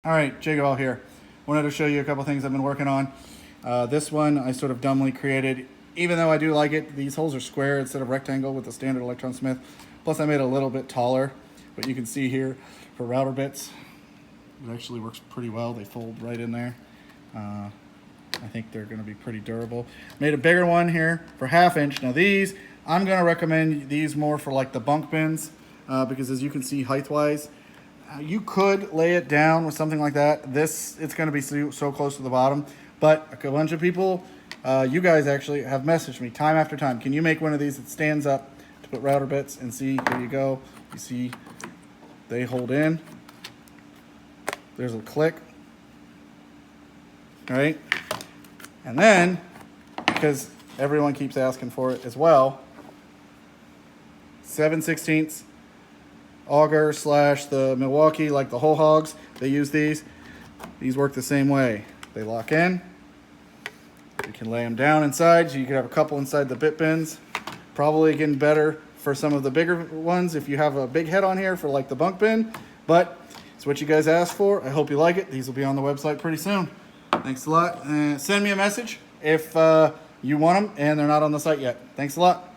All right, Jago here. Wanted to show you a couple things I've been working on. This one I sort of dumbly created. Even though I do like it, these holes are square instead of rectangle with the standard Electron Smith. Plus I made it a little bit taller, but you can see here for router bits, it actually works pretty well. They fold right in there. I think they're gonna be pretty durable. Made a bigger one here for 1/2 inch. Now these, I'm gonna recommend these more for like the bunk bins because as you can see height-wise, you could lay it down with something like that. It's going to be so close to the bottom, but a bunch of people, you guys actually have messaged me time after time. Can you make one of these that stands up to put router bits? And see, here you go. You see, they hold in. There's a click. All right. And then, because everyone keeps asking for it as well, 7/16 auger / the Milwaukee, like the whole hogs, they use these. These work the same way. They lock in. You can lay them down inside, so you can have a couple inside the bit bins. Probably getting better for some of the bigger ones if you have a big head on here for like the bunk bin, but it's what you guys asked for. I hope you like it. These will be on the website pretty soon. Thanks a lot. Send me a message if you want them and they're not on the site yet. Thanks a lot.